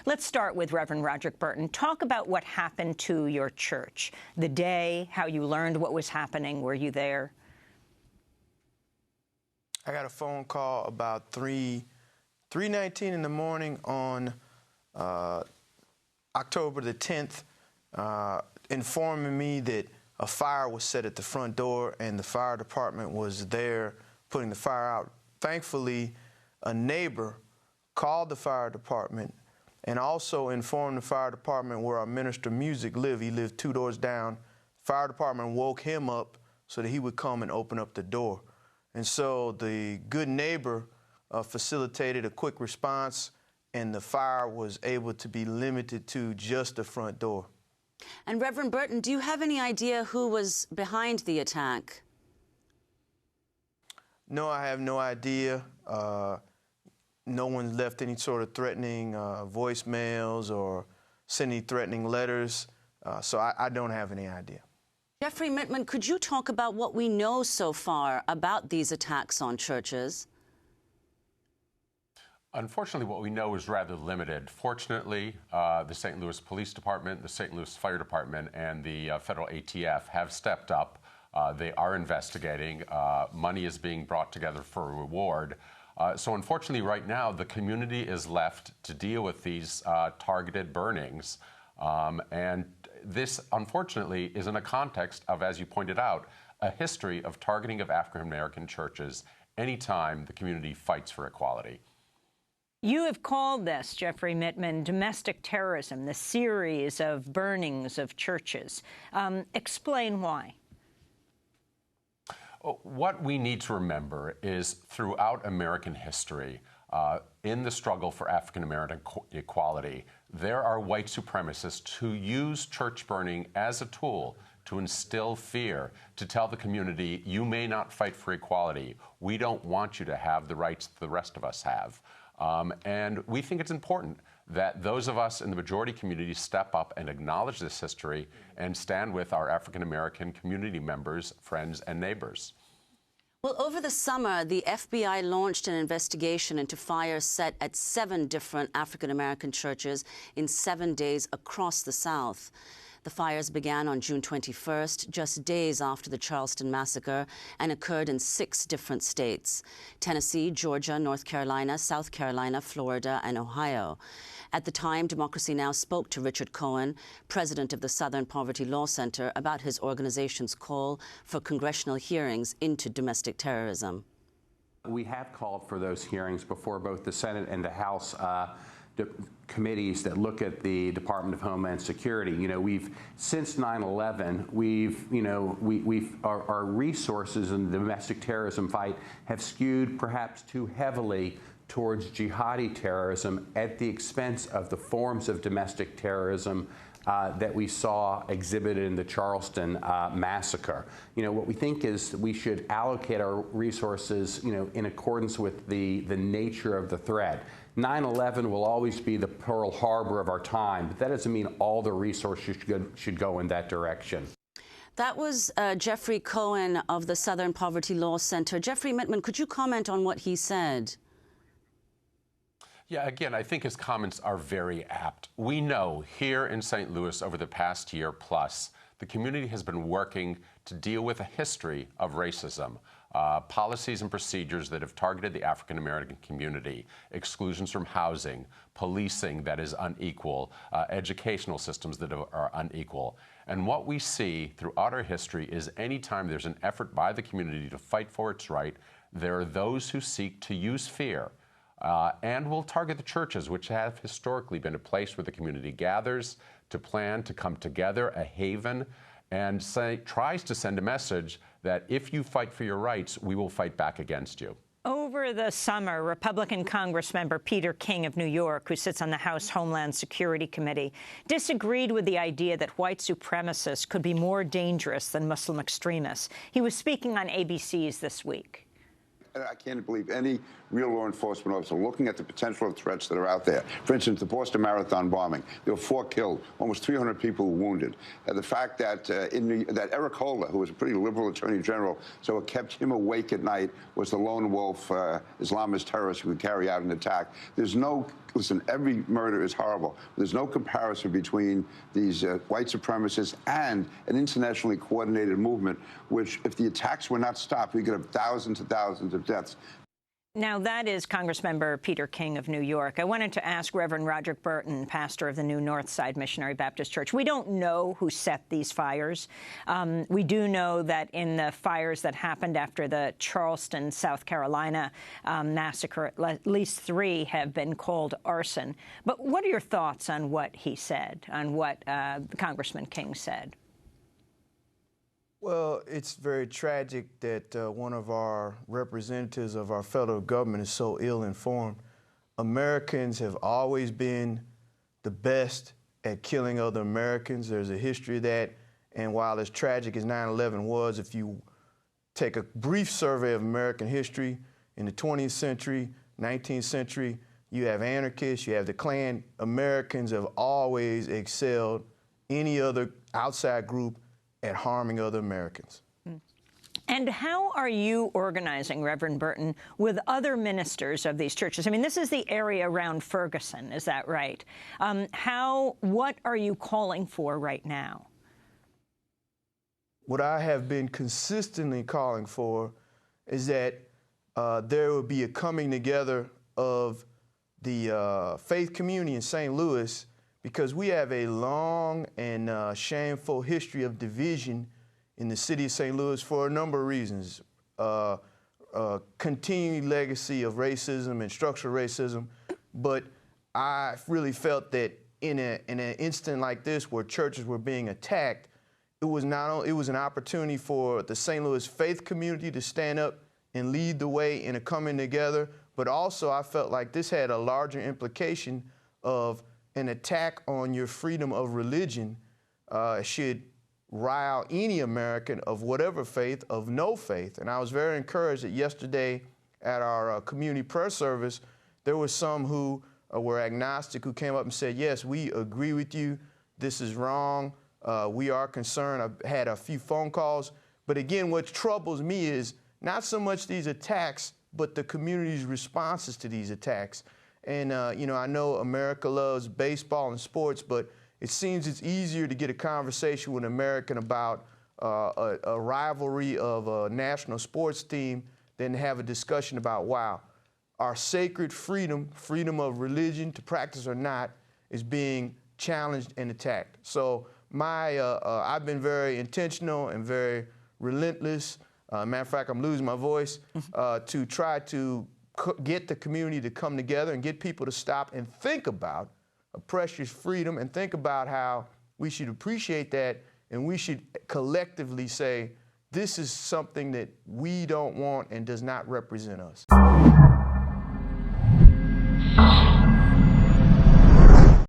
Let's start with Reverend Roderick Burton. Talk about what happened to your church, the day, how you learned what was happening. Were you there? I got a phone call about 3:19 in the morning on October the 10th, informing me that a fire was set at the front door and the fire department was there putting the fire out. Thankfully, a neighbor called the fire department and also informed the fire department where our minister of music lived. He lived 2 doors down. Fire department woke him up so that he would come and open up the door. And so the good neighbor facilitated a quick response, and the fire was able to be limited to just the front door. And Reverend Burton, do you have any idea who was behind the attack? No, I have no idea. No one left any sort of threatening voicemails or sent any threatening letters, so I don't have any idea. Jeffrey Mittman, could you talk about what we know so far about these attacks on churches? Unfortunately, what we know is rather limited. Fortunately, the St. Louis Police Department, the St. Louis Fire Department, and the federal ATF have stepped up. They are investigating. Money is being brought together for a reward. So unfortunately, right now, the community is left to deal with these targeted burnings. And this, unfortunately, is in a context of, as you pointed out, a history of targeting of African-American churches anytime the community fights for equality. You have called this, Jeffrey Mittman, domestic terrorism, the series of burnings of churches. Explain why. What we need to remember is throughout American history, in the struggle for African-American equality, there are white supremacists who use church burning as a tool to instill fear, to tell the community, you may not fight for equality. We don't want you to have the rights the rest of us have. And we think it's important that those of us in the majority community step up and acknowledge this history and stand with our African-American community members, friends, and neighbors. Well, over the summer, the FBI launched an investigation into fires set at 7 different African-American churches in 7 days across the South. The fires began on June 21st, just days after the Charleston massacre, and occurred in 6 different states: Tennessee, Georgia, North Carolina, South Carolina, Florida, and Ohio. At the time, Democracy Now! Spoke to Richard Cohen, president of the Southern Poverty Law Center, about his organization's call for congressional hearings into domestic terrorism. We have called for those hearings before both the Senate and the House committees that look at the Department of Homeland Security. You know, since 9/11, our resources in the domestic terrorism fight have skewed perhaps too heavily towards jihadi terrorism at the expense of the forms of domestic terrorism that we saw exhibited in the Charleston massacre. You know, what we think is we should allocate our resources, in accordance with the nature of the threat. 9/11 will always be the Pearl Harbor of our time, but that doesn't mean all the resources should go in that direction. That was Jeffrey Cohen of the Southern Poverty Law Center. Jeffrey Mittman, could you comment on what he said? Yeah, again, I think his comments are very apt. We know here in St. Louis over the past year plus, the community has been working to deal with a history of racism, policies and procedures that have targeted the African-American community, exclusions from housing, policing that is unequal, educational systems that are unequal. And what we see throughout our history is anytime there's an effort by the community to fight for its right, there are those who seek to use fear. And will target the churches, which have historically been a place where the community gathers to plan to come together, a haven, and tries to send a message that if you fight for your rights, we will fight back against you. Over the summer, Republican Congressmember Peter King of New York, who sits on the House Homeland Security Committee, disagreed with the idea that white supremacists could be more dangerous than Muslim extremists. He was speaking on ABC's This Week. I can't believe any real law enforcement officer, looking at the potential of threats that are out there. For instance, the Boston Marathon bombing. There were 4 killed, almost 300 people wounded. The fact that that Eric Holder, who was a pretty liberal attorney general, so it kept him awake at night, was the lone wolf Islamist terrorist who could carry out an attack. There's no, listen, every murder is horrible. There's no comparison between these white supremacists and an internationally coordinated movement, which, if the attacks were not stopped, we could have thousands and thousands of deaths. Now, that is Congressmember Peter King of New York. I wanted to ask Reverend Roderick Burton, pastor of the new Northside Missionary Baptist Church. We don't know who set these fires. We do know that in the fires that happened after the Charleston, South Carolina massacre, at least 3 have been called arson. But what are your thoughts on what he said, on what Congressman King said? Well, it's very tragic that one of our representatives of our federal government is so ill-informed. Americans have always been the best at killing other Americans. There's a history of that. And while as tragic as 9/11 was, if you take a brief survey of American history in the 20th century, 19th century, you have anarchists, you have the Klan. Americans have always excelled any other outside group at harming other Americans. And how are you organizing, Reverend Burton, with other ministers of these churches? I mean, this is the area around Ferguson, is that right? What are you calling for right now? What I have been consistently calling for is that there will be a coming together of the faith community in St. Louis, because we have a long and shameful history of division in the city of St. Louis for a number of reasons. Continuing legacy of racism and structural racism. But I really felt that in an instant like this where churches were being attacked, it was an opportunity for the St. Louis faith community to stand up and lead the way in a coming together. But also I felt like this had a larger implication of an attack on your freedom of religion should rile any American of whatever faith, of no faith. And I was very encouraged that yesterday at our community prayer service, there were some who were agnostic who came up and said, yes, we agree with you. This is wrong. We are concerned. I've had a few phone calls. But again, what troubles me is not so much these attacks, but the community's responses to these attacks. And, you know, I know America loves baseball and sports, but it seems it's easier to get a conversation with an American about a rivalry of a national sports team than to have a discussion about, wow, our sacred freedom of religion, to practice or not, is being challenged and attacked. So I've been very intentional and very relentless. Matter of fact, I'm losing my voice, to try to get the community to come together and get people to stop and think about a precious freedom and think about how we should appreciate that, and we should collectively say, this is something that we don't want and does not represent us.